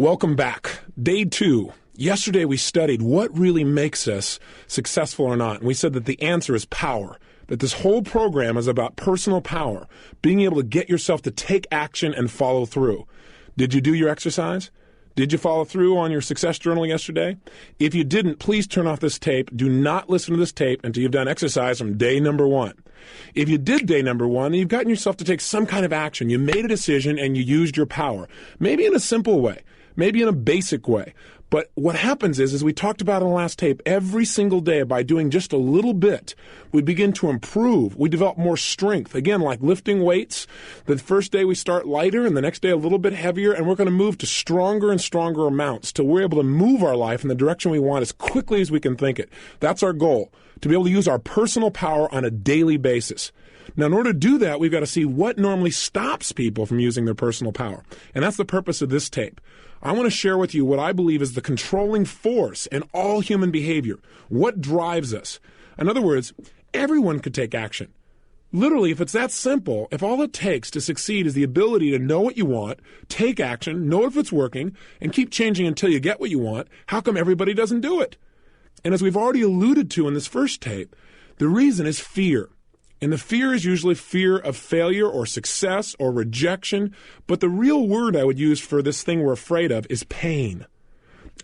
Welcome back. Day 2. Yesterday we studied what really makes us successful or not. And we said that the answer is power. That this whole program is about personal power, being able to get yourself to take action and follow through. Did you do your exercise? Did you follow through on your success journal yesterday? If you didn't, please turn off this tape. Do not listen to this tape until you've done exercise from day number 1. If you did day number 1, you've gotten yourself to take some kind of action. You made a decision and you used your power. Maybe in a simple way. Maybe in a basic way. But what happens is, as we talked about in the last tape, every single day by doing just a little bit, we begin to improve. We develop more strength. Again, like lifting weights, the first day we start lighter and the next day a little bit heavier, and we're going to move to stronger and stronger amounts till we're able to move our life in the direction we want as quickly as we can think it. That's our goal, to be able to use our personal power on a daily basis. Now, in order to do that, we've got to see what normally stops people from using their personal power. And that's the purpose of this tape. I want to share with you what I believe is the controlling force in all human behavior. What drives us? In other words, everyone could take action. Literally, if it's that simple, if all it takes to succeed is the ability to know what you want, take action, know if it's working, and keep changing until you get what you want, how come everybody doesn't do it? And as we've already alluded to in this first tape, the reason is fear. And the fear is usually fear of failure or success or rejection. But the real word I would use for this thing we're afraid of is pain.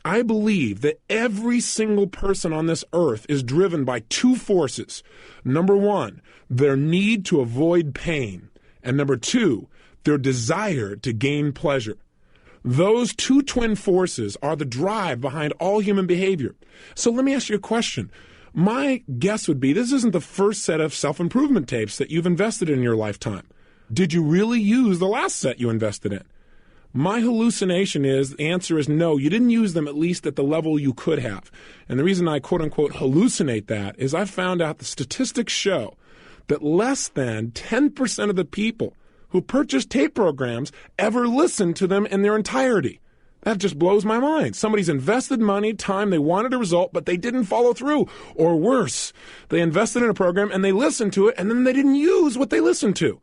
I believe that every single person on this earth is driven by 2 forces. Number 1, their need to avoid pain. And number 2, their desire to gain pleasure. Those 2 twin forces are the drive behind all human behavior. So let me ask you a question. My guess would be this isn't the first set of self-improvement tapes that you've invested in your lifetime. Did you really use the last set you invested in? My hallucination is the answer is no, you didn't use them at least at the level you could have. And the reason I quote-unquote hallucinate that is I found out the statistics show that less than 10% of the people who purchase tape programs ever listen to them in their entirety. That just blows my mind. Somebody's invested money, time, they wanted a result, but they didn't follow through. Or worse, they invested in a program and they listened to it and then they didn't use what they listened to.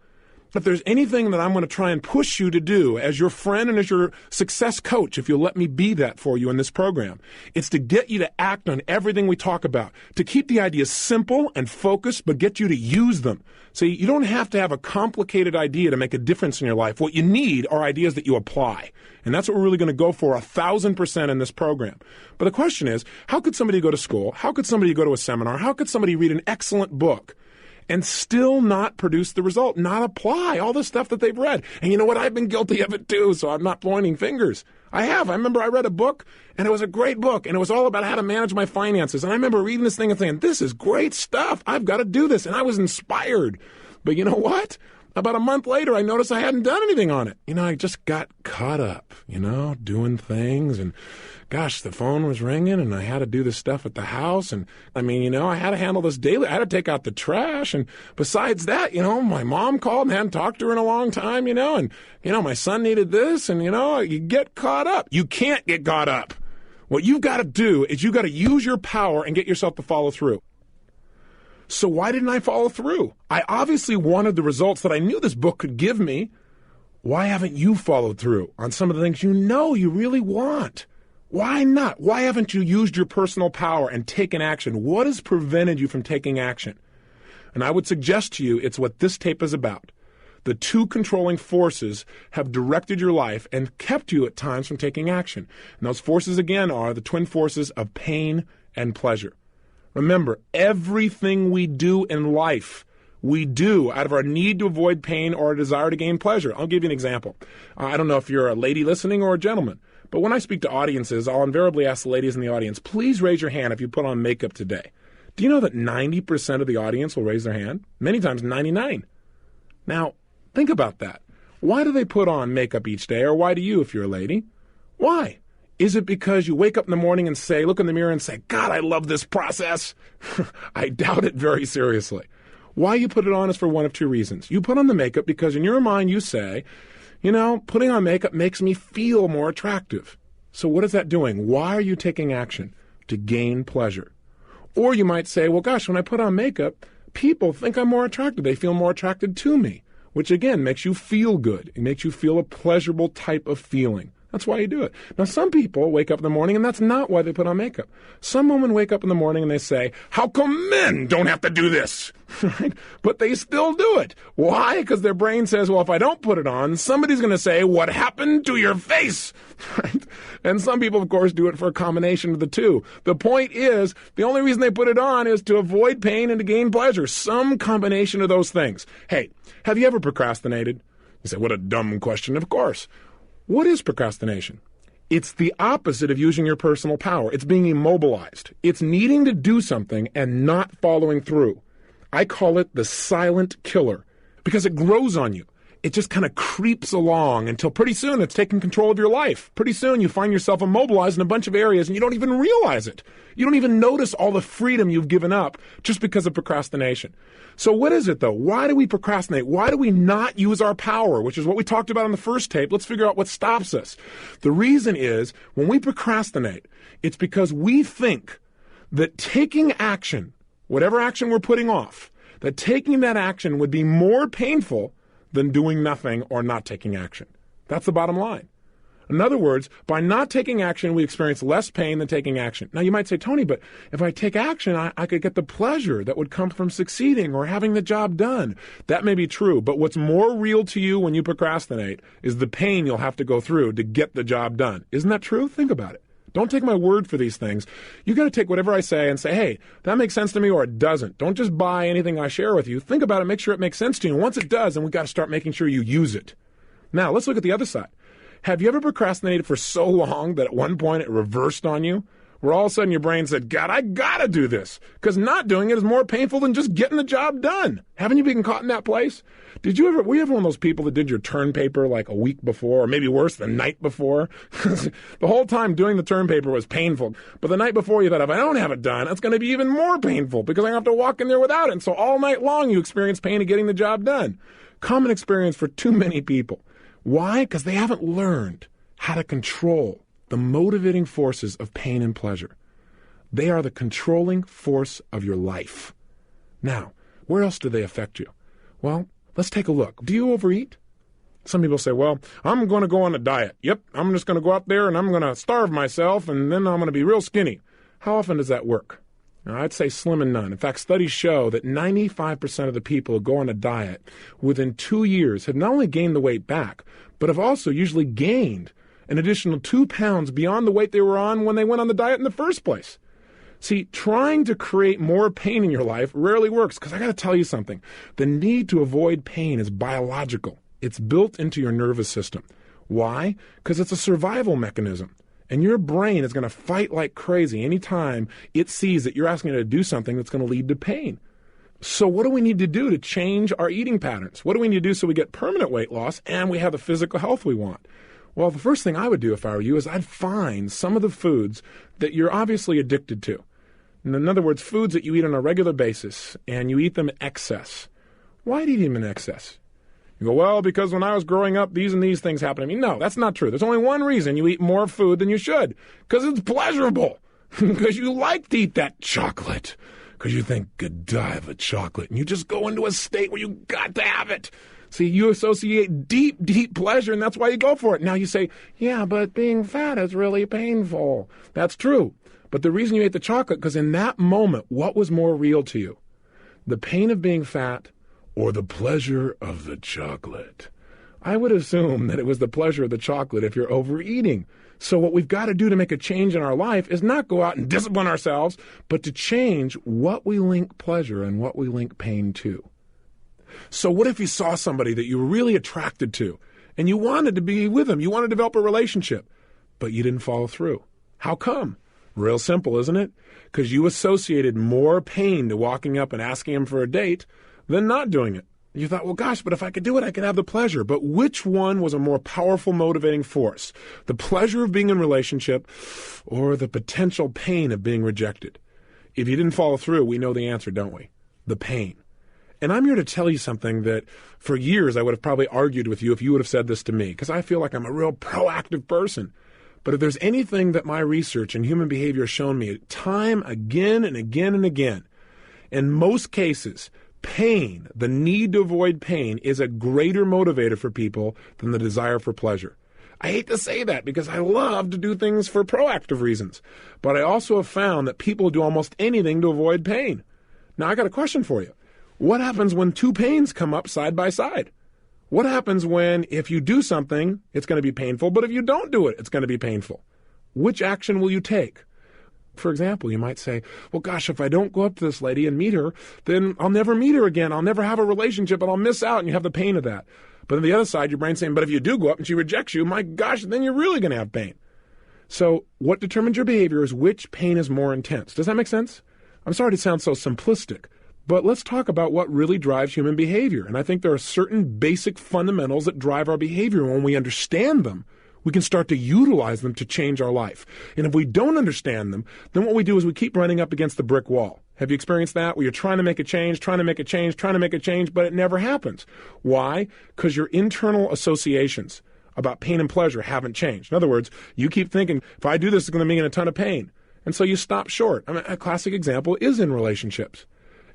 If there's anything that I'm going to try and push you to do as your friend and as your success coach, if you'll let me be that for you in this program, it's to get you to act on everything we talk about, to keep the ideas simple and focused, but get you to use them. So you don't have to have a complicated idea to make a difference in your life. What you need are ideas that you apply. And that's what we're really going to go for 1,000% in this program. But the question is, how could somebody go to school? How could somebody go to a seminar? How could somebody read an excellent book and still not produce the result, not apply all the stuff that they've read? And you know what? I've been guilty of it too, so I'm not pointing fingers. I have. I remember I read a book, and it was a great book, and it was all about how to manage my finances. And I remember reading this thing and saying, this is great stuff. I've got to do this. And I was inspired. But you know what? About a month later, I noticed I hadn't done anything on it. I just got caught up, doing things. And gosh, the phone was ringing and I had to do this stuff at the house. And I had to handle this daily. I had to take out the trash. And besides that, my mom called and hadn't talked to her in a long time, and my son needed this. And, you get caught up. You can't get caught up. What you've got to do is you've got to use your power and get yourself to follow through. So why didn't I follow through? I obviously wanted the results that I knew this book could give me. Why haven't you followed through on some of the things you really want? Why not? Why haven't you used your personal power and taken action? What has prevented you from taking action? And I would suggest to you it's what this tape is about. The 2 controlling forces have directed your life and kept you at times from taking action. And those forces, again, are the twin forces of pain and pleasure. Remember, everything we do in life, we do out of our need to avoid pain or a desire to gain pleasure. I'll give you an example. I don't know if you're a lady listening or a gentleman, but when I speak to audiences, I'll invariably ask the ladies in the audience, please raise your hand if you put on makeup today. Do you know that 90% of the audience will raise their hand? Many times 99%. Now, think about that. Why do they put on makeup each day, or why do you if you're a lady? Why? Is it because you wake up in the morning and look in the mirror and say, God, I love this process? I doubt it very seriously. Why you put it on is for one of 2 reasons. You put on the makeup because in your mind you say, putting on makeup makes me feel more attractive. So what is that doing? Why are you taking action? To gain pleasure. Or you might say, well, gosh, when I put on makeup, people think I'm more attractive. They feel more attracted to me, which again makes you feel good. It makes you feel a pleasurable type of feeling. That's why you do it. Now, some people wake up in the morning, and that's not why they put on makeup. Some women wake up in the morning and they say, how come men don't have to do this? Right? But they still do it. Why? Because their brain says, well, if I don't put it on, somebody's going to say, what happened to your face? Right? And some people, of course, do it for a combination of the two. The point is, the only reason they put it on is to avoid pain and to gain pleasure. Some combination of those things. Hey, have you ever procrastinated? You say, what a dumb question. Of course. What is procrastination? It's the opposite of using your personal power. It's being immobilized. It's needing to do something and not following through. I call it the silent killer because it grows on you. It just kind of creeps along until pretty soon it's taking control of your life. Pretty soon you find yourself immobilized in a bunch of areas and you don't even realize it. You don't even notice all the freedom you've given up just because of procrastination. So what is it though? Why do we procrastinate? Why do we not use our power, which is what we talked about in the first tape? Let's figure out what stops us. The reason is when we procrastinate, it's because we think that taking action, whatever action we're putting off, that taking that action would be more painful than doing nothing or not taking action. That's the bottom line. In other words, by not taking action, we experience less pain than taking action. Now, you might say, Tony, but if I take action, I could get the pleasure that would come from succeeding or having the job done. That may be true, but what's more real to you when you procrastinate is the pain you'll have to go through to get the job done. Isn't that true? Think about it. Don't take my word for these things. You got to take whatever I say and say, hey, that makes sense to me or it doesn't. Don't just buy anything I share with you. Think about it, make sure it makes sense to you. And once it does, then we got to start making sure you use it. Now, let's look at the other side. Have you ever procrastinated for so long that at one point it reversed on you? Where all of a sudden your brain said, God, I got to do this. Because not doing it is more painful than just getting the job done. Haven't you been caught in that place? Were you ever one of those people that did your term paper like a week before, or maybe worse, the night before? The whole time doing the term paper was painful. But the night before you thought, if I don't have it done, it's going to be even more painful because I have to walk in there without it. And so all night long you experience pain of getting the job done. Common experience for too many people. Why? Because they haven't learned how to control the motivating forces of pain and pleasure. They are the controlling force of your life. Now, where else do they affect you? Well, let's take a look. Do you overeat? Some people say, well, I'm going to go on a diet. Yep, I'm just going to go out there and I'm going to starve myself and then I'm going to be real skinny. How often does that work? Now, I'd say slim and none. In fact, studies show that 95% of the people who go on a diet within 2 years have not only gained the weight back, but have also usually gained an additional 2 pounds beyond the weight they were on when they went on the diet in the first place. See, trying to create more pain in your life rarely works because I got to tell you something. The need to avoid pain is biological. It's built into your nervous system. Why? Because it's a survival mechanism. And your brain is going to fight like crazy anytime it sees that you're asking it to do something that's going to lead to pain. So what do we need to do to change our eating patterns? What do we need to do so we get permanent weight loss and we have the physical health we want? Well, the first thing I would do if I were you is I'd find some of the foods that you're obviously addicted to. In other words, foods that you eat on a regular basis and you eat them in excess. Why do you eat them in excess? You go, well, because when I was growing up, these and these things happened to me. No, that's not true. There's only one reason you eat more food than you should. Because it's pleasurable. Because you like to eat that chocolate. Because you think, Godiva chocolate. And you just go into a state where you got to have it. See, you associate deep, deep pleasure, and that's why you go for it. Now you say, yeah, but being fat is really painful. That's true. But the reason you ate the chocolate, because in that moment, what was more real to you? The pain of being fat or the pleasure of the chocolate? I would assume that it was the pleasure of the chocolate if you're overeating. So what we've got to do to make a change in our life is not go out and discipline ourselves, but to change what we link pleasure and what we link pain to. So what if you saw somebody that you were really attracted to and you wanted to be with them, you wanted to develop a relationship, but you didn't follow through? How come? Real simple, isn't it? Because you associated more pain to walking up and asking him for a date than not doing it. You thought, well, gosh, but if I could do it, I could have the pleasure. But which one was a more powerful motivating force? The pleasure of being in a relationship or the potential pain of being rejected? If you didn't follow through, we know the answer, don't we? The pain. And I'm here to tell you something that for years I would have probably argued with you if you would have said this to me, because I feel like I'm a real proactive person. But if there's anything that my research and human behavior has shown me time again and again and again, in most cases, pain, the need to avoid pain, is a greater motivator for people than the desire for pleasure. I hate to say that because I love to do things for proactive reasons. But I also have found that people do almost anything to avoid pain. Now, I got a question for you. What happens when two pains come up side by side? What happens when if you do something, it's going to be painful, but if you don't do it, it's going to be painful? Which action will you take? For example, you might say, well, gosh, if I don't go up to this lady and meet her, then I'll never meet her again. I'll never have a relationship and I'll miss out, and you have the pain of that. But on the other side, your brain's saying, but if you do go up and she rejects you, my gosh, then you're really going to have pain. So what determines your behavior is which pain is more intense. Does that make sense? I'm sorry to sound so simplistic, but let's talk about what really drives human behavior. And I think there are certain basic fundamentals that drive our behavior. When we understand them, we can start to utilize them to change our life. And if we don't understand them, then what we do is we keep running up against the brick wall. Have you experienced that? Where you're trying to make a change, but it never happens. Why? Because your internal associations about pain and pleasure haven't changed. In other words, you keep thinking, if I do this, it's going to mean a ton of pain. And so you stop short. I mean, a classic example is in relationships.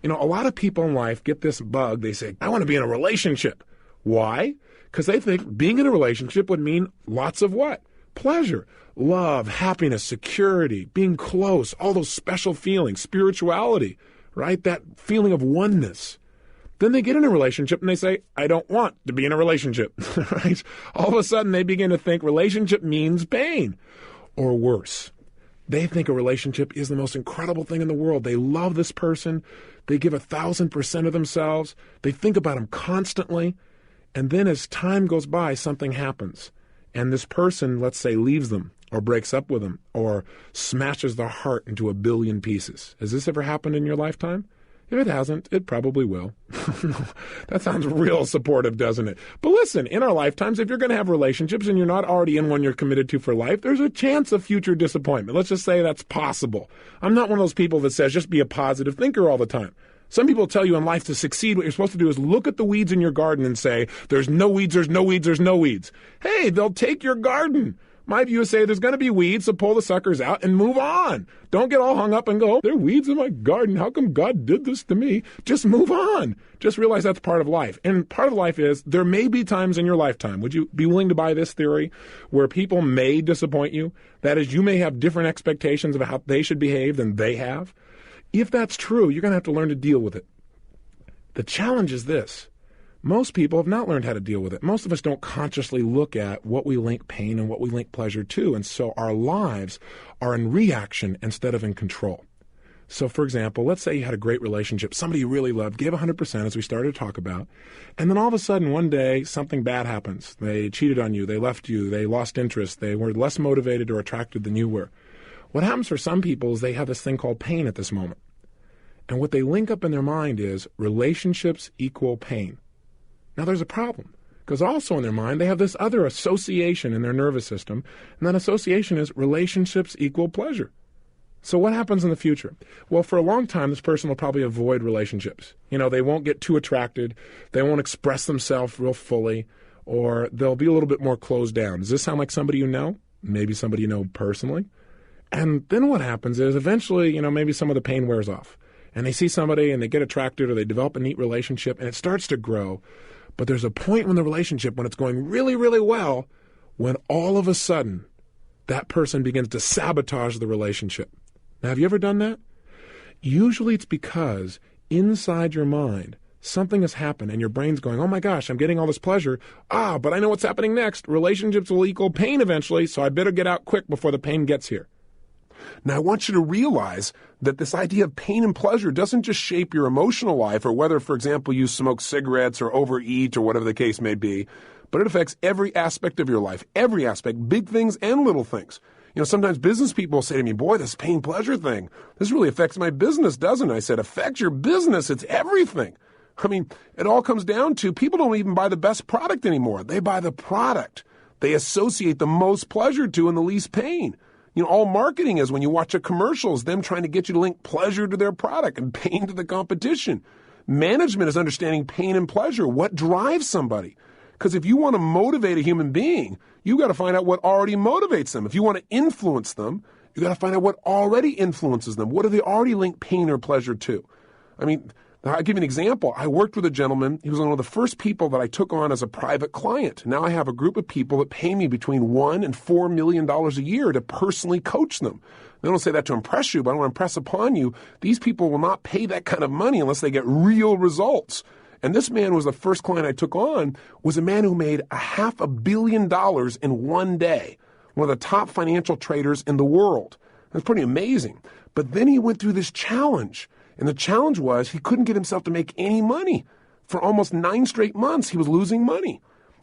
You know, a lot of people in life get this bug. They say, I want to be in a relationship. Why? Because they think being in a relationship would mean lots of what? Pleasure, love, happiness, security, being close, all those special feelings, spirituality, right? That feeling of oneness. Then they get in a relationship and they say, I don't want to be in a relationship, right? All of a sudden they begin to think relationship means pain. Or worse, they think a relationship is the most incredible thing in the world. They love this person. They give 1,000% of themselves. They think about them constantly. And then as time goes by, something happens. And this person, let's say, leaves them or breaks up with them or smashes their heart into a billion pieces. Has this ever happened in your lifetime? If it hasn't, it probably will. That sounds real supportive, doesn't it? But listen, in our lifetimes, if you're going to have relationships and you're not already in one you're committed to for life, there's a chance of future disappointment. Let's just say that's possible. I'm not one of those people that says just be a positive thinker all the time. Some people tell you in life to succeed, what you're supposed to do is look at the weeds in your garden and say, there's no weeds, there's no weeds, there's no weeds. Hey, they'll take your garden. My view is say there's going to be weeds, so pull the suckers out and move on. Don't get all hung up and go, there are weeds in my garden. How come God did this to me? Just move on. Just realize that's part of life. And part of life is there may be times in your lifetime, would you be willing to buy this theory, where people may disappoint you? That is, you may have different expectations of how they should behave than they have. If that's true, you're going to have to learn to deal with it. The challenge is this. Most people have not learned how to deal with it. Most of us don't consciously look at what we link pain and what we link pleasure to, and so our lives are in reaction instead of in control. So, for example, let's say you had a great relationship, somebody you really loved, gave 100%, as we started to talk about, and then all of a sudden one day something bad happens. They cheated on you, they left you, they lost interest, they were less motivated or attracted than you were. What happens for some people is they have this thing called pain at this moment. And what they link up in their mind is relationships equal pain. Now there's a problem, because also in their mind they have this other association in their nervous system, and that association is relationships equal pleasure. So what happens in the future? Well, for a long time, this person will probably avoid relationships. You know, they won't get too attracted, they won't express themselves real fully, or they'll be a little bit more closed down. Does this sound like somebody you know? Maybe somebody you know personally? And then what happens is eventually, you know, maybe some of the pain wears off. And they see somebody and they get attracted or they develop a neat relationship and it starts to grow. But there's a point in the relationship when it's going really, really well, when all of a sudden that person begins to sabotage the relationship. Now, have you ever done that? Usually it's because inside your mind, something has happened and your brain's going, oh my gosh, I'm getting all this pleasure. But I know what's happening next. Relationships will equal pain eventually, so I better get out quick before the pain gets here. Now, I want you to realize that this idea of pain and pleasure doesn't just shape your emotional life or whether, for example, you smoke cigarettes or overeat or whatever the case may be, but it affects every aspect of your life, every aspect, big things and little things. You know, sometimes business people say to me, boy, this pain-pleasure thing, this really affects my business, doesn't it? I said, affects your business, it's everything. I mean, it all comes down to people don't even buy the best product anymore. They buy the product they associate the most pleasure to and the least pain. You know, all marketing is when you watch a commercial is them trying to get you to link pleasure to their product and pain to the competition. Management is understanding pain and pleasure. What drives somebody? Because if you want to motivate a human being, you got to find out what already motivates them. If you want to influence them, you got to find out what already influences them. What do they already link pain or pleasure to? I mean, Now, I'll give you an example. I worked with a gentleman. He was one of the first people that I took on as a private client. Now I have a group of people that pay me between $1 and $4 million a year to personally coach them. I don't say that to impress you, but I want to impress upon you, these people will not pay that kind of money unless they get real results. And this man was the first client I took on, was a man who made $500 million in one day, one of the top financial traders in the world. That's pretty amazing. But then he went through this challenge. And the challenge was he couldn't get himself to make any money. For almost 9 straight months, he was losing money.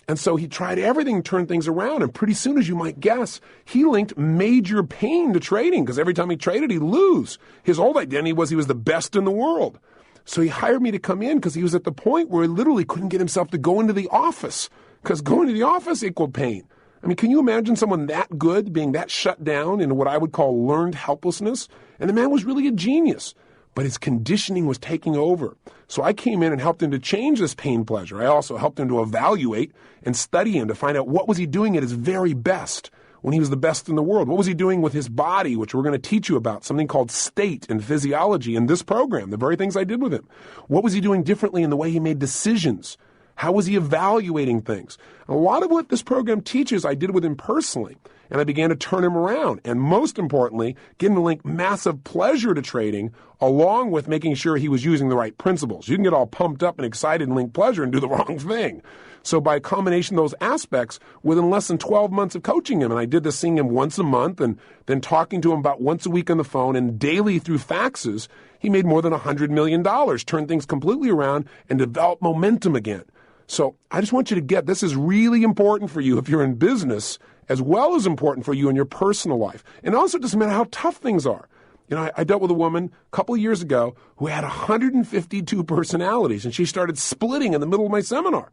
And so he tried everything to turn things around. And pretty soon, as you might guess, he linked major pain to trading because every time he traded, he'd lose. His old identity was he was the best in the world. So he hired me to come in because he was at the point where he literally couldn't get himself to go into the office because going to the office equaled pain. I mean, can you imagine someone that good being that shut down in what I would call learned helplessness? And the man was really a genius. But his conditioning was taking over. So I came in and helped him to change this pain pleasure. I also helped him to evaluate and study him to find out what was he doing at his very best when he was the best in the world. What was he doing with his body, which we're going to teach you about, something called state and physiology in this program, the very things I did with him. What was he doing differently in the way he made decisions? How was he evaluating things? A lot of what this program teaches I did with him personally. And I began to turn him around. And most importantly, get him to link massive pleasure to trading along with making sure he was using the right principles. You can get all pumped up and excited and link pleasure and do the wrong thing. So by a combination of those aspects, within less than 12 months of coaching him, and I did this seeing him once a month and then talking to him about once a week on the phone and daily through faxes, he made more than $100 million, turned things completely around and developed momentum again. So I just want you to get, this is really important for you if you're in business, as well as important for you in your personal life. And also it doesn't matter how tough things are. You know, I dealt with a woman a couple of years ago who had 152 personalities, and she started splitting in the middle of my seminar.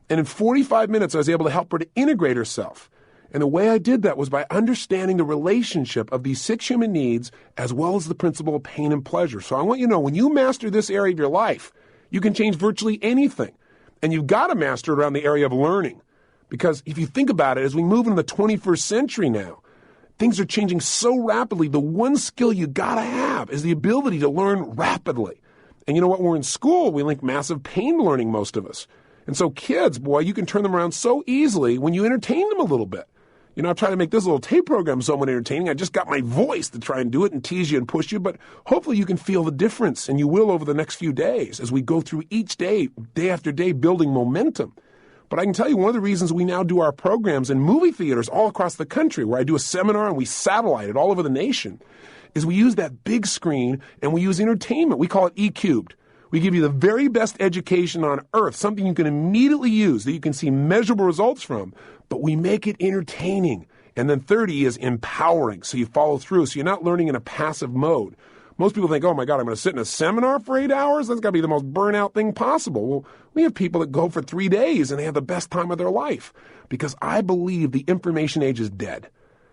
And in 45 minutes, I was able to help her to integrate herself. And the way I did that was by understanding the relationship of these 6 human needs, as well as the principle of pain and pleasure. So I want you to know, when you master this area of your life, you can change virtually anything. And you've got to master it around the area of learning. Because if you think about it, as we move into the 21st century now, things are changing so rapidly. The one skill you got to have is the ability to learn rapidly. And you know what? When we're in school, we link massive pain to learning, most of us. And so kids, boy, you can turn them around so easily when you entertain them a little bit. You know, I've tried to make this little tape program somewhat entertaining. I just got my voice to try and do it and tease you and push you, but hopefully you can feel the difference, and you will over the next few days as we go through each day, day after day, building momentum. But I can tell you one of the reasons we now do our programs in movie theaters all across the country, where I do a seminar and we satellite it all over the nation, is we use that big screen and we use entertainment. We call it E-cubed. We give you the very best education on earth, something you can immediately use that you can see measurable results from, but we make it entertaining. And then 30 is empowering, so you follow through, so you're not learning in a passive mode. Most people think, oh my God, I'm going to sit in a seminar for 8 hours? That's got to be the most burnout thing possible. Well, we have people that go for 3 days and they have the best time of their life, because I believe the information age is dead.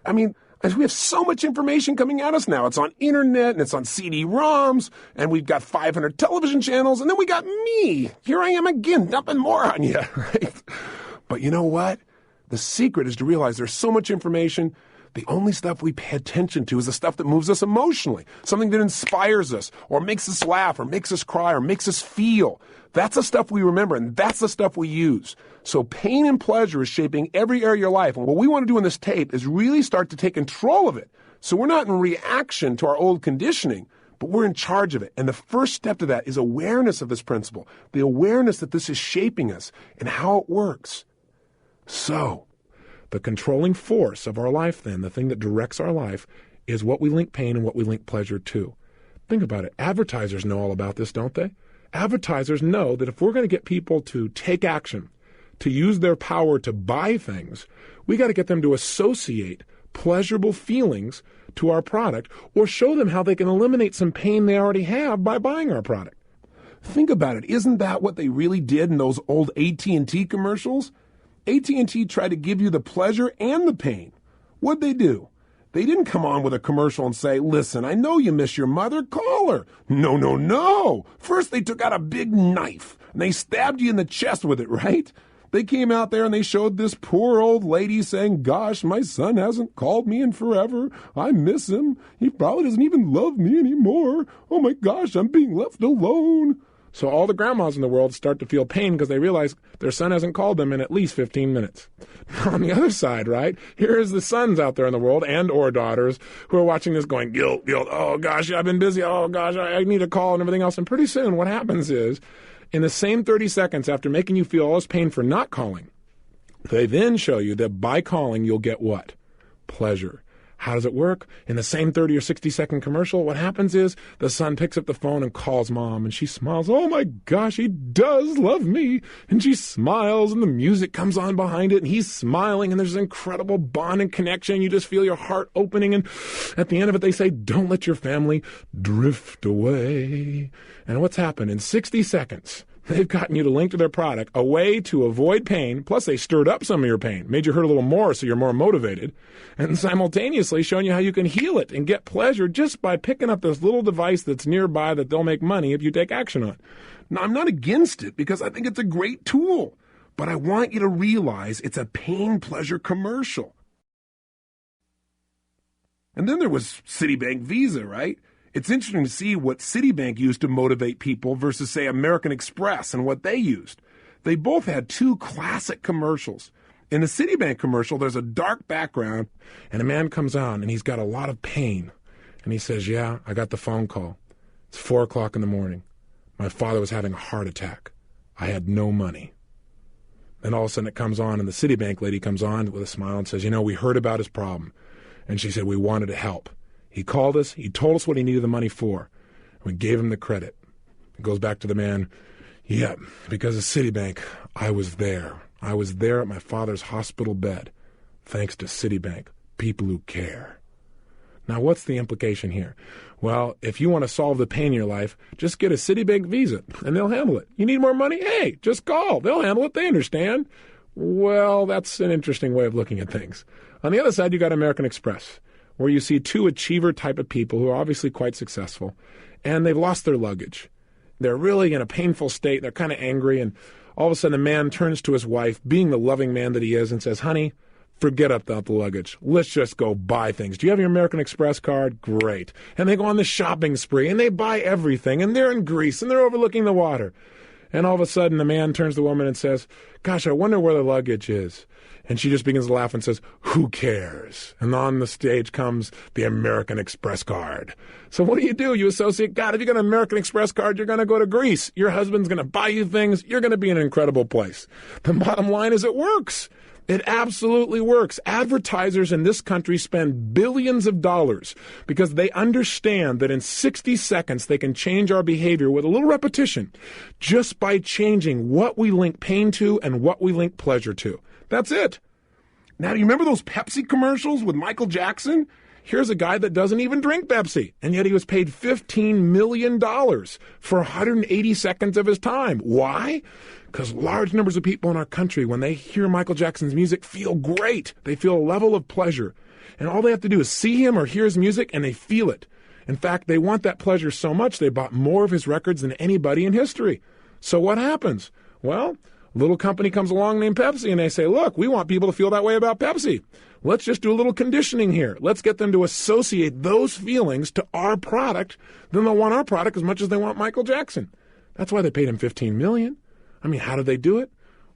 I mean, we have so much information coming at us now. It's on internet and it's on CD-ROMs, and we've got 500 television channels, and then we got me. Here I am again, dumping more on you, right? But you know what? The secret is to realize there's so much information. The only stuff we pay attention to is the stuff that moves us emotionally, something that inspires us or makes us laugh or makes us cry or makes us feel. That's the stuff we remember, and that's the stuff we use. So pain and pleasure is shaping every area of your life. And what we want to do in this tape is really start to take control of it. So we're not in reaction to our old conditioning, but we're in charge of it. And the first step to that is awareness of this principle, the awareness that this is shaping us and how it works. So the controlling force of our life, then, the thing that directs our life, is what we link pain and what we link pleasure to. Think about it. Advertisers know all about this, don't they? Advertisers know that if we're going to get people to take action, to use their power to buy things, we got to get them to associate pleasurable feelings to our product, or show them how they can eliminate some pain they already have by buying our product. Think about it. Isn't that what they really did in those old AT&T commercials? AT&T tried to give you the pleasure and the pain. What'd they do? They didn't come on with a commercial and say, listen, I know you miss your mother, call her. No, no, no. First they took out a big knife and they stabbed you in the chest with it, right? They came out there and they showed this poor old lady saying, gosh, my son hasn't called me in forever. I miss him. He probably doesn't even love me anymore. Oh my gosh, I'm being left alone. So all the grandmas in the world start to feel pain because they realize their son hasn't called them in at least 15 minutes. On the other side, right, here's the sons out there in the world and or daughters who are watching this going, guilt, oh gosh, I've been busy, oh gosh, I need a call and everything else. And pretty soon what happens is, in the same 30 seconds after making you feel all this pain for not calling, they then show you that by calling you'll get what? Pleasure. How does it work? In the same 30 or 60-second commercial, what happens is the son picks up the phone and calls mom, and she smiles. Oh, my gosh, he does love me. And she smiles, and the music comes on behind it, and he's smiling, and there's an incredible bond and connection. You just feel your heart opening, and at the end of it, they say, don't let your family drift away. And what's happened? In 60 seconds, they've gotten you to link to their product, a way to avoid pain, plus they stirred up some of your pain, made you hurt a little more so you're more motivated, and simultaneously showing you how you can heal it and get pleasure just by picking up this little device that's nearby that they'll make money if you take action on. Now, I'm not against it because I think it's a great tool, but I want you to realize it's a pain-pleasure commercial. And then there was Citibank Visa, right? It's interesting to see what Citibank used to motivate people versus, say, American Express and what they used. They both had two classic commercials. In the Citibank commercial, there's a dark background, and a man comes on, and he's got a lot of pain. And he says, yeah, I got the phone call. It's 4 o'clock in the morning. My father was having a heart attack. I had no money. Then all of a sudden it comes on, and the Citibank lady comes on with a smile and says, we heard about his problem. And she said, we wanted to help. He called us. He told us what he needed the money for. We gave him the credit. It goes back to the man. Yeah, because of Citibank, I was there. I was there at my father's hospital bed. Thanks to Citibank, people who care. Now, what's the implication here? Well, if you want to solve the pain in your life, just get a Citibank Visa, and they'll handle it. You need more money? Hey, just call. They'll handle it. They understand. Well, that's an interesting way of looking at things. On the other side, you got American Express, where you see two achiever type of people who are obviously quite successful, and they've lost their luggage. They're really in a painful state. They're kind of angry, and all of a sudden the man turns to his wife, being the loving man that he is, and says, honey, forget about the luggage. Let's just go buy things. Do you have your American Express card? Great. And they go on the shopping spree, and they buy everything, and they're in Greece, and they're overlooking the water. And all of a sudden the man turns to the woman and says, gosh, I wonder where the luggage is. And she just begins to laugh and says, who cares? And on the stage comes the American Express card. So what do? You associate, God, if you got an American Express card, you're going to go to Greece. Your husband's going to buy you things. You're going to be in an incredible place. The bottom line is it works. It absolutely works. Advertisers in this country spend billions of dollars because they understand that in 60 seconds they can change our behavior with a little repetition just by changing what we link pain to and what we link pleasure to. That's it. Now, do you remember those Pepsi commercials with Michael Jackson? Here's a guy that doesn't even drink Pepsi, and yet he was paid $15 million for 180 seconds of his time. Why? Because large numbers of people in our country, when they hear Michael Jackson's music, feel great. They feel a level of pleasure. And all they have to do is see him or hear his music, and they feel it. In fact, they want that pleasure so much they bought more of his records than anybody in history. So what happens? Well, a little company comes along named Pepsi, and they say, look, we want people to feel that way about Pepsi. Let's just do a little conditioning here. Let's get them to associate those feelings to our product. Then they'll want our product as much as they want Michael Jackson. That's why they paid him $15 million. I mean, how did they do it?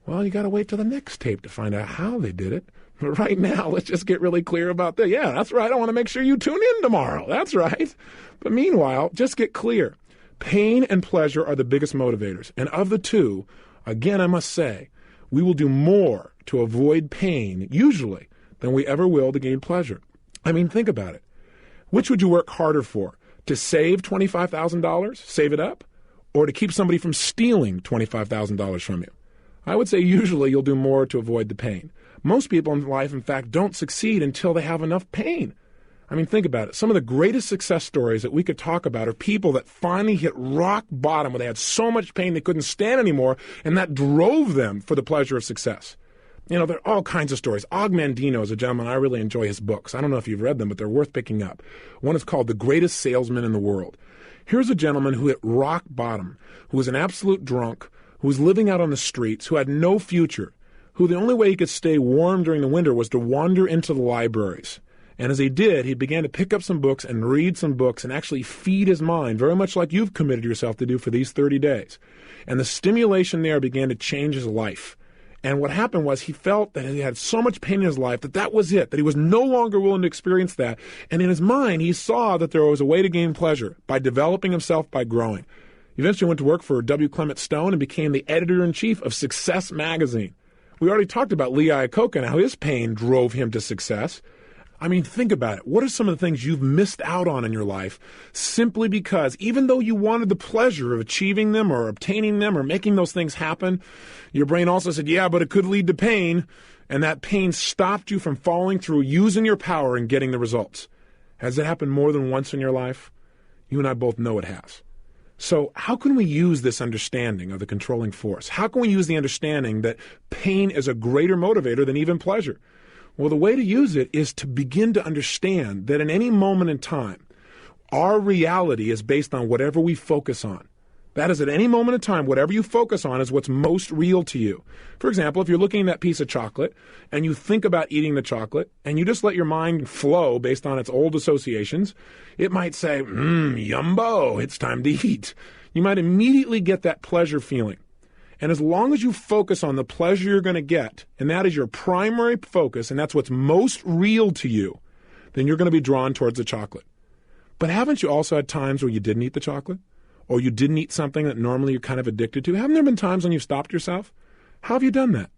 Well, you got to wait till the next tape to find out how they did it. But right now, let's just get really clear about that. Yeah, that's right. I want to make sure you tune in tomorrow. That's right. But meanwhile, just get clear. Pain and pleasure are the biggest motivators. And of the two, again, I must say, we will do more to avoid pain, usually, than we ever will to gain pleasure. I mean, think about it. Which would you work harder for? To save $25,000, save it up, or to keep somebody from stealing $25,000 from you? I would say usually you'll do more to avoid the pain. Most people in life, in fact, don't succeed until they have enough pain. I mean, think about it. Some of the greatest success stories that we could talk about are people that finally hit rock bottom where they had so much pain they couldn't stand anymore, and that drove them for the pleasure of success. You know, there are all kinds of stories. Og Mandino is a gentleman. I really enjoy his books. I don't know if you've read them, but they're worth picking up. One is called The Greatest Salesman in the World. Here's a gentleman who hit rock bottom, who was an absolute drunk, who was living out on the streets, who had no future, who the only way he could stay warm during the winter was to wander into the libraries. And as he did, he began to pick up some books and read some books and actually feed his mind, very much like you've committed yourself to do for these 30 days. And the stimulation there began to change his life. And what happened was he felt that he had so much pain in his life that was it, that he was no longer willing to experience that. And in his mind, he saw that there was a way to gain pleasure by developing himself, by growing. He eventually went to work for W. Clement Stone and became the editor-in-chief of Success magazine. We already talked about Lee Iacocca and how his pain drove him to success. I mean, think about it. What are some of the things you've missed out on in your life simply because even though you wanted the pleasure of achieving them or obtaining them or making those things happen, your brain also said, yeah, but it could lead to pain, and that pain stopped you from following through, using your power and getting the results. Has it happened more than once in your life? You and I both know it has. So how can we use this understanding of the controlling force? How can we use the understanding that pain is a greater motivator than even pleasure? Well, the way to use it is to begin to understand that in any moment in time, our reality is based on whatever we focus on. That is, at any moment in time, whatever you focus on is what's most real to you. For example, if you're looking at that piece of chocolate and you think about eating the chocolate and you just let your mind flow based on its old associations, it might say, yumbo, it's time to eat. You might immediately get that pleasure feeling. And as long as you focus on the pleasure you're going to get, and that is your primary focus, and that's what's most real to you, then you're going to be drawn towards the chocolate. But haven't you also had times where you didn't eat the chocolate? Or you didn't eat something that normally you're kind of addicted to? Haven't there been times when you've stopped yourself? How have you done that?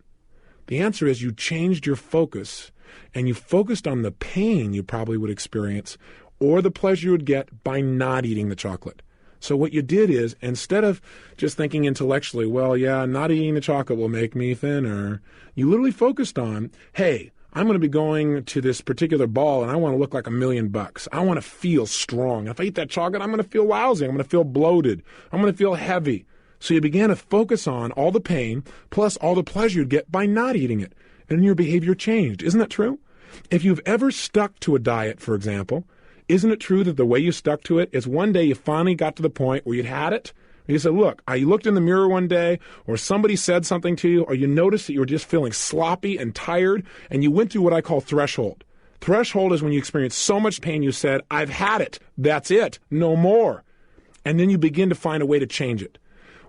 The answer is you changed your focus, and you focused on the pain you probably would experience or the pleasure you would get by not eating the chocolate. So what you did is, instead of just thinking intellectually, well, yeah, not eating the chocolate will make me thinner, you literally focused on, hey, I'm going to be going to this particular ball and I want to look like $1 million. I want to feel strong. If I eat that chocolate, I'm going to feel lousy. I'm going to feel bloated. I'm going to feel heavy. So you began to focus on all the pain plus all the pleasure you'd get by not eating it. And your behavior changed. Isn't that true? If you've ever stuck to a diet, for example, isn't it true that the way you stuck to it is one day you finally got to the point where you'd had it? You said, look, you looked in the mirror one day, or somebody said something to you, or you noticed that you were just feeling sloppy and tired, and you went through what I call threshold. Threshold is when you experience so much pain you said, I've had it. That's it. No more. And then you begin to find a way to change it.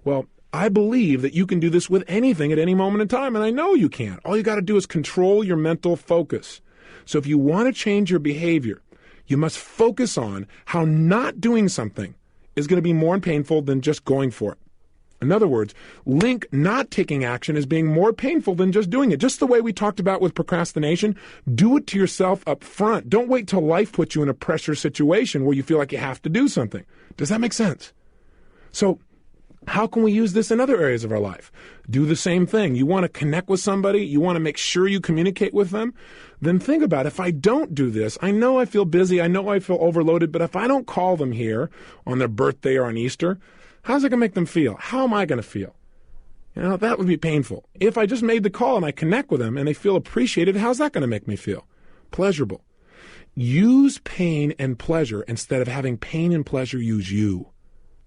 Well, I believe that you can do this with anything at any moment in time, and I know you can. All you got to do is control your mental focus. So if you want to change your behavior, you must focus on how not doing something is going to be more painful than just going for it. In other words, link not taking action as being more painful than just doing it. Just the way we talked about with procrastination, do it to yourself up front. Don't wait till life puts you in a pressure situation where you feel like you have to do something. Does that make sense? So how can we use this in other areas of our life? Do the same thing. You want to connect with somebody, you want to make sure you communicate with them, then think about, if I don't do this, I know I feel busy, I know I feel overloaded, but if I don't call them here on their birthday or on Easter, how's it going to make them feel? How am I going to feel? You know, that would be painful. If I just made the call and I connect with them and they feel appreciated, how's that going to make me feel? Pleasurable. Use pain and pleasure instead of having pain and pleasure use you.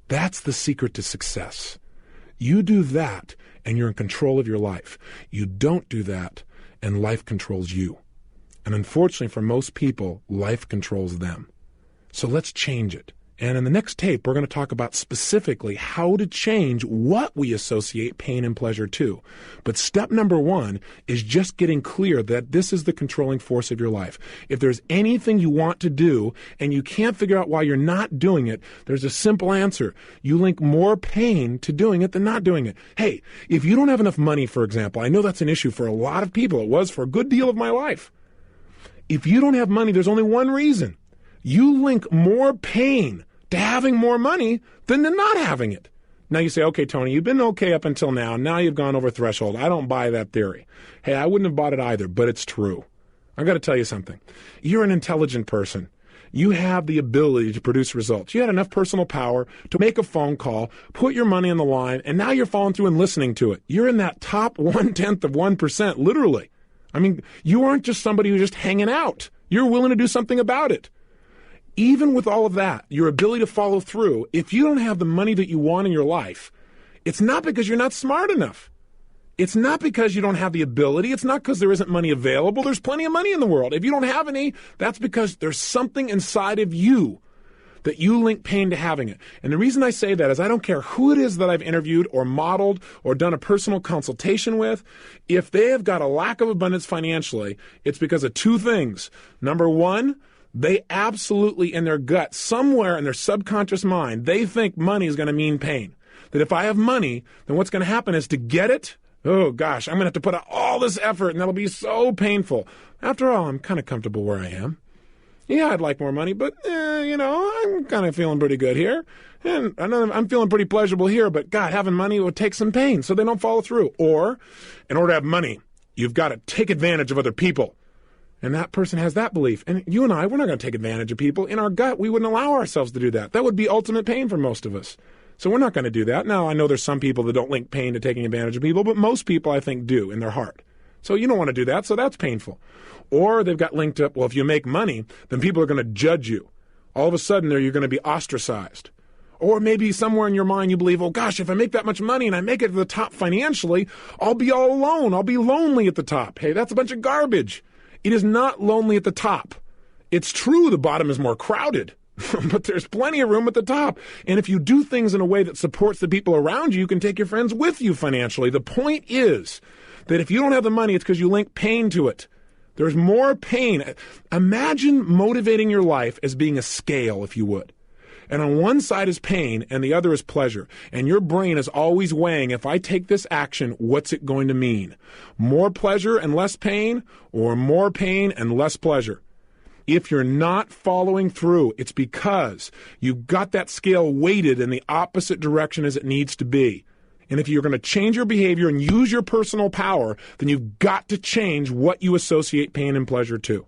That's the secret to success. You do that, and you're in control of your life. You don't do that, and life controls you. And unfortunately, for most people, life controls them. So let's change it. And in the next tape, we're going to talk about specifically how to change what we associate pain and pleasure to. But step number one is just getting clear that this is the controlling force of your life. If there's anything you want to do and you can't figure out why you're not doing it, there's a simple answer. You link more pain to doing it than not doing it. Hey, if you don't have enough money, for example, I know that's an issue for a lot of people. It was for a good deal of my life. If you don't have money, there's only one reason. You link more pain to having more money than to not having it. Now you say, okay, Tony, you've been okay up until now. Now you've gone over threshold. I don't buy that theory. Hey, I wouldn't have bought it either, but it's true. I got to tell you something. You're an intelligent person. You have the ability to produce results. You had enough personal power to make a phone call, put your money on the line, and now you're following through and listening to it. You're in that top 1/10 of 1%, literally. I mean, you aren't just somebody who's just hanging out. You're willing to do something about it. Even with all of that, your ability to follow through, if you don't have the money that you want in your life, it's not because you're not smart enough. It's not because you don't have the ability. It's not because there isn't money available. There's plenty of money in the world. If you don't have any, that's because there's something inside of you that you link pain to having it. And the reason I say that is I don't care who it is that I've interviewed or modeled or done a personal consultation with. If they have got a lack of abundance financially, it's because of two things. Number one, they absolutely in their gut, somewhere in their subconscious mind, they think money is going to mean pain. That if I have money, then what's going to happen is to get it, oh gosh, I'm going to have to put out all this effort and that'll be so painful. After all, I'm kind of comfortable where I am. Yeah, I'd like more money, but, I'm kind of feeling pretty good here. And I'm feeling pretty pleasurable here, but God, having money would take some pain, so they don't follow through. Or, in order to have money, you've got to take advantage of other people. And that person has that belief. And you and I, we're not going to take advantage of people. In our gut, we wouldn't allow ourselves to do that. That would be ultimate pain for most of us. So we're not going to do that. Now, I know there's some people that don't link pain to taking advantage of people, but most people, I think, do in their heart. So you don't want to do that, so that's painful. Or they've got linked up, well, if you make money, then people are going to judge you. All of a sudden, you're going to be ostracized. Or maybe somewhere in your mind you believe, oh gosh, if I make that much money and I make it to the top financially, I'll be all alone. I'll be lonely at the top. Hey, that's a bunch of garbage. It is not lonely at the top. It's true the bottom is more crowded, but there's plenty of room at the top. And if you do things in a way that supports the people around you, you can take your friends with you financially. The point is that if you don't have the money, it's because you link pain to it. There's more pain. Imagine motivating your life as being a scale, if you would. And on one side is pain and the other is pleasure. And your brain is always weighing, if I take this action, what's it going to mean? More pleasure and less pain, or more pain and less pleasure? If you're not following through, it's because you've got that scale weighted in the opposite direction as it needs to be. And if you're going to change your behavior and use your personal power, then you've got to change what you associate pain and pleasure to.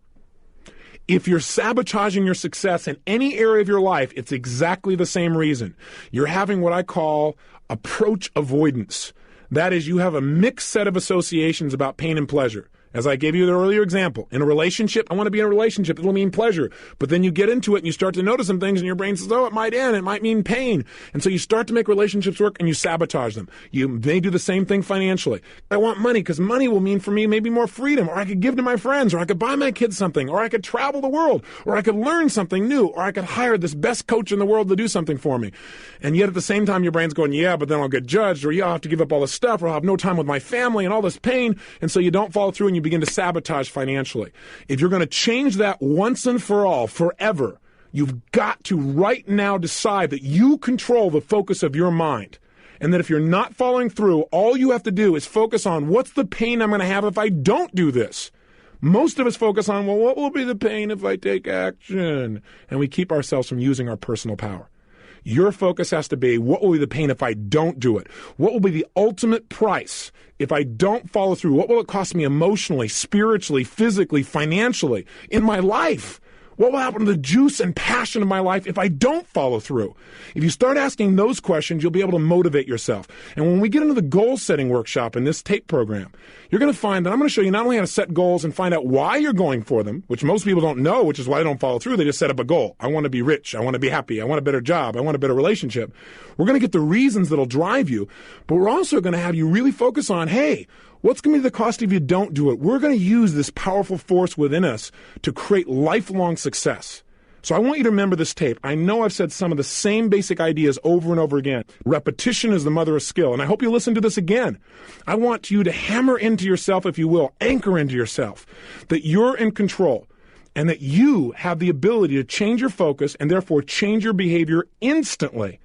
If you're sabotaging your success in any area of your life, it's exactly the same reason. You're having what I call approach avoidance. That is, you have a mixed set of associations about pain and pleasure. As I gave you the earlier example, in a relationship, I want to be in a relationship. It'll mean pleasure. But then you get into it and you start to notice some things and your brain says, oh, it might end. It might mean pain. And so you start to make relationships work and you sabotage them. You may do the same thing financially. I want money because money will mean for me maybe more freedom, or I could give to my friends, or I could buy my kids something, or I could travel the world, or I could learn something new, or I could hire this best coach in the world to do something for me. And yet at the same time, your brain's going, yeah, but then I'll get judged, or yeah, I'll have to give up all this stuff, or I'll have no time with my family and all this pain. And so you don't follow through and you begin to sabotage financially. If you're going to change that once and for all, forever, you've got to right now decide that you control the focus of your mind. And that if you're not following through, all you have to do is focus on what's the pain I'm going to have if I don't do this. Most of us focus on, well, what will be the pain if I take action? And we keep ourselves from using our personal power. Your focus has to be, what will be the pain if I don't do it? What will be the ultimate price if I don't follow through? What will it cost me emotionally, spiritually, physically, financially, in my life? What will happen to the juice and passion of my life if I don't follow through? If you start asking those questions, you'll be able to motivate yourself. And when we get into the goal-setting workshop in this tape program, you're going to find that I'm going to show you not only how to set goals and find out why you're going for them, which most people don't know, which is why they don't follow through. They just set up a goal. I want to be rich. I want to be happy. I want a better job. I want a better relationship. We're going to get the reasons that'll drive you, but we're also going to have you really focus on, hey, what's going to be the cost if you don't do it? We're going to use this powerful force within us to create lifelong success. So I want you to remember this tape. I know I've said some of the same basic ideas over and over again. Repetition is the mother of skill, and I hope you listen to this again. I want you to hammer into yourself, if you will, anchor into yourself, that you're in control and that you have the ability to change your focus and therefore change your behavior instantly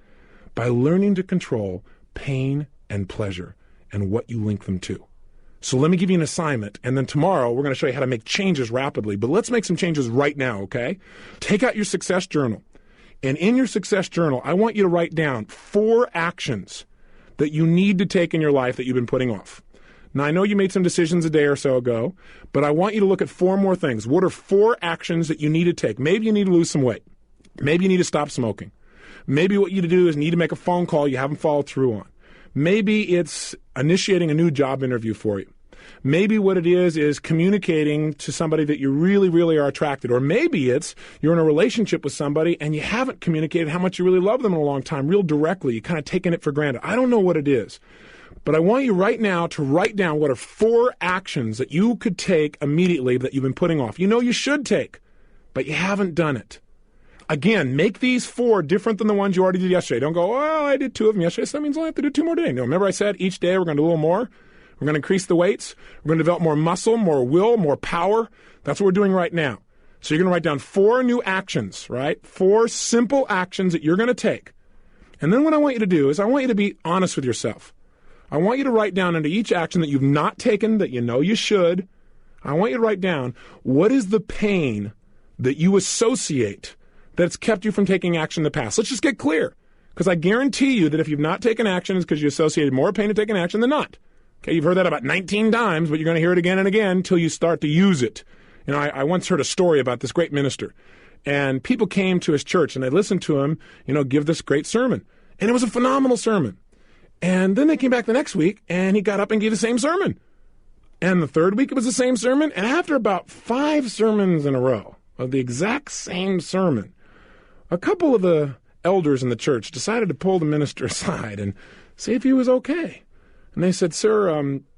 by learning to control pain and pleasure and what you link them to. So let me give you an assignment, and then tomorrow we're going to show you how to make changes rapidly. But let's make some changes right now, okay? Take out your success journal. And in your success journal, I want you to write down 4 actions that you need to take in your life that you've been putting off. Now, I know you made some decisions a day or so ago, but I want you to look at 4 more things. What are 4 actions that you need to take? Maybe you need to lose some weight. Maybe you need to stop smoking. Maybe what you need to do is need to make a phone call you haven't followed through on. Maybe it's initiating a new job interview for you. Maybe what it is communicating to somebody that you really, really are attracted. Or maybe it's you're in a relationship with somebody and you haven't communicated how much you really love them in a long time, real directly. You're kind of taking it for granted. I don't know what it is. But I want you right now to write down what are 4 actions that you could take immediately that you've been putting off. You know you should take, but you haven't done it. Again, make these 4 different than the ones you already did yesterday. Don't go, oh, I did 2 of them yesterday, so that means I have to do 2 more today. No, remember I said each day we're going to do a little more? We're going to increase the weights. We're going to develop more muscle, more will, more power. That's what we're doing right now. So you're going to write down 4 new actions, right? 4 simple actions that you're going to take. And then what I want you to do is I want you to be honest with yourself. I want you to write down under each action that you've not taken that you know you should. I want you to write down what is the pain that you associate that's kept you from taking action in the past. Let's just get clear, because I guarantee you that if you've not taken action, it's because you associated more pain to taking action than not. Okay, you've heard that about 19 times, but you're going to hear it again and again until you start to use it. You know, I once heard a story about this great minister, and people came to his church and they listened to him, give this great sermon. And it was a phenomenal sermon. And then they came back the next week and he got up and gave the same sermon. And the third week it was the same sermon. And after about 5 sermons in a row of the exact same sermon, a couple of the elders in the church decided to pull the minister aside and see if he was okay. And they said, sir,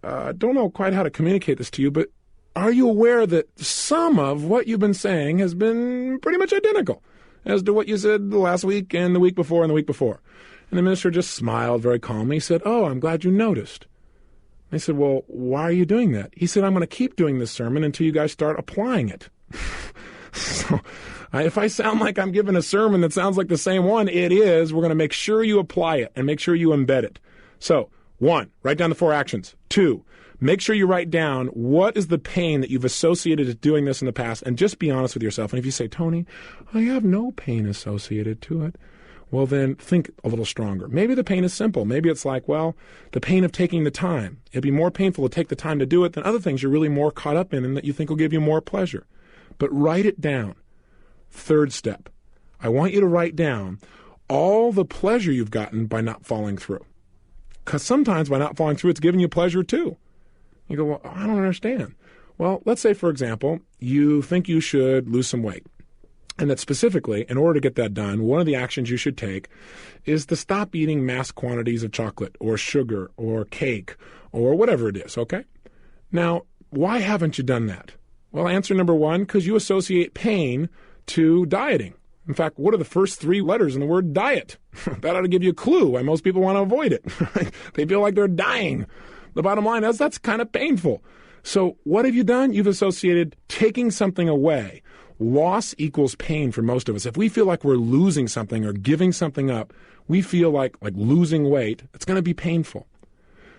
I don't know quite how to communicate this to you, but are you aware that some of what you've been saying has been pretty much identical as to what you said the last week and the week before and the week before? And the minister just smiled very calmly. He said, oh, I'm glad you noticed. They said, well, why are you doing that? He said, I'm going to keep doing this sermon until you guys start applying it. So if I sound like I'm giving a sermon that sounds like the same one, it is. We're going to make sure you apply it and make sure you embed it. So 1, write down the 4 actions. 2, make sure you write down what is the pain that you've associated with doing this in the past, and just be honest with yourself. And if you say, Tony, I have no pain associated to it, well, then think a little stronger. Maybe the pain is simple. Maybe it's like, well, the pain of taking the time. It'd be more painful to take the time to do it than other things you're really more caught up in and that you think will give you more pleasure. But write it down. 3rd step, I want you to write down all the pleasure you've gotten by not following through. Because sometimes by not following through, it's giving you pleasure too. You go, well, I don't understand. Well, let's say, for example, you think you should lose some weight. And that specifically, in order to get that done, one of the actions you should take is to stop eating mass quantities of chocolate or sugar or cake or whatever it is, okay? Now, why haven't you done that? Well, answer number 1, because you associate pain to dieting. In fact, what are the first 3 letters in the word diet? That ought to give you a clue why most people want to avoid it. They feel like they're dying. The bottom line is that's kind of painful. So what have you done? You've associated taking something away. Loss equals pain for most of us. If we feel like we're losing something or giving something up, we feel like losing weight. It's going to be painful.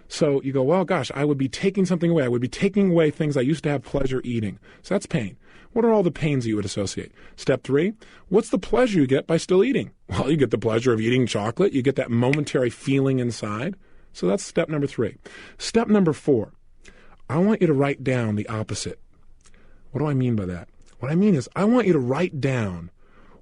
So you go, well, gosh, I would be taking something away. I would be taking away things I used to have pleasure eating. So that's pain. What are all the pains that you would associate? Step 3, what's the pleasure you get by still eating? Well, you get the pleasure of eating chocolate. You get that momentary feeling inside. So that's step number 3. Step number 4, I want you to write down the opposite. What do I mean by that? What I mean is I want you to write down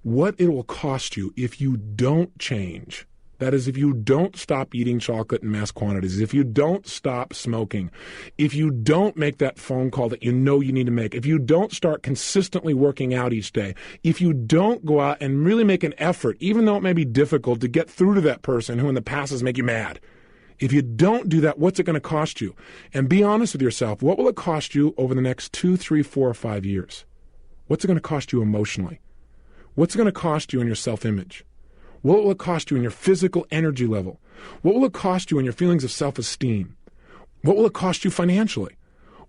what it will cost you if you don't change. That is, if you don't stop eating chocolate in mass quantities, if you don't stop smoking, if you don't make that phone call that you know you need to make, if you don't start consistently working out each day, if you don't go out and really make an effort, even though it may be difficult, to get through to that person who in the past has made you mad. If you don't do that, what's it going to cost you? And be honest with yourself. What will it cost you over the next 2, 3, 4, or 5 years? What's it going to cost you emotionally? What's it going to cost you in your self-image? What will it cost you in your physical energy level? What will it cost you in your feelings of self-esteem? What will it cost you financially?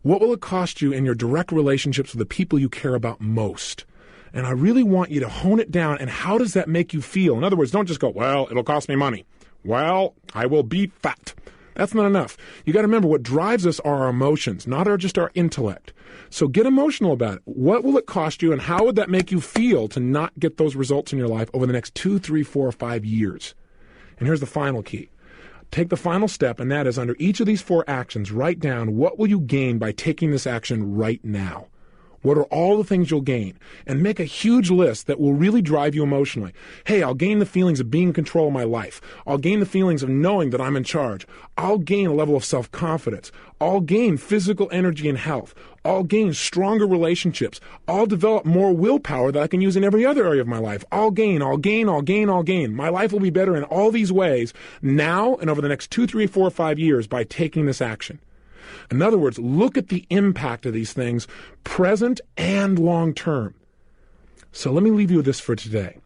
What will it cost you in your direct relationships with the people you care about most? And I really want you to hone it down. And how does that make you feel? In other words, don't just go, well, it'll cost me money. Well, I will be fat. That's not enough. You got to remember what drives us are our emotions, not just our intellect. So get emotional about it. What will it cost you, and how would that make you feel to not get those results in your life over the next 2, 3, 4, or 5 years? And here's the final key. Take the final step, and that is under each of these 4 actions, write down what will you gain by taking this action right now. What are all the things you'll gain? And make a huge list that will really drive you emotionally. Hey, I'll gain the feelings of being in control of my life. I'll gain the feelings of knowing that I'm in charge. I'll gain a level of self-confidence. I'll gain physical energy and health. I'll gain stronger relationships. I'll develop more willpower that I can use in every other area of my life. I'll gain. My life will be better in all these ways now and over the next 2, 3, 4, 5 years by taking this action. In other words, look at the impact of these things, present and long term. So let me leave you with this for today.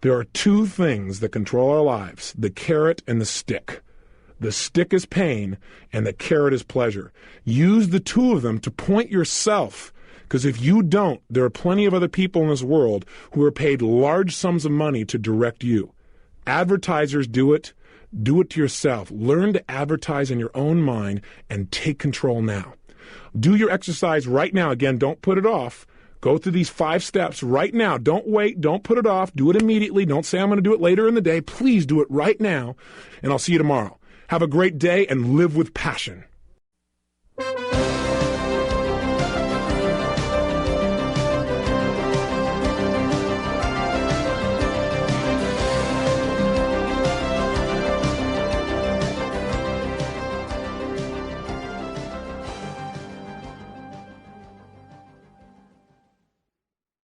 There are 2 things that control our lives, the carrot and the stick. The stick is pain, and the carrot is pleasure. Use the 2 of them to point yourself, because if you don't, there are plenty of other people in this world who are paid large sums of money to direct you. Advertisers do it. Do it to yourself. Learn to advertise in your own mind and take control now. Do your exercise right now. Again, don't put it off. Go through these 5 steps right now. Don't wait. Don't put it off. Do it immediately. Don't say I'm going to do it later in the day. Please do it right now, and I'll see you tomorrow. Have a great day and live with passion.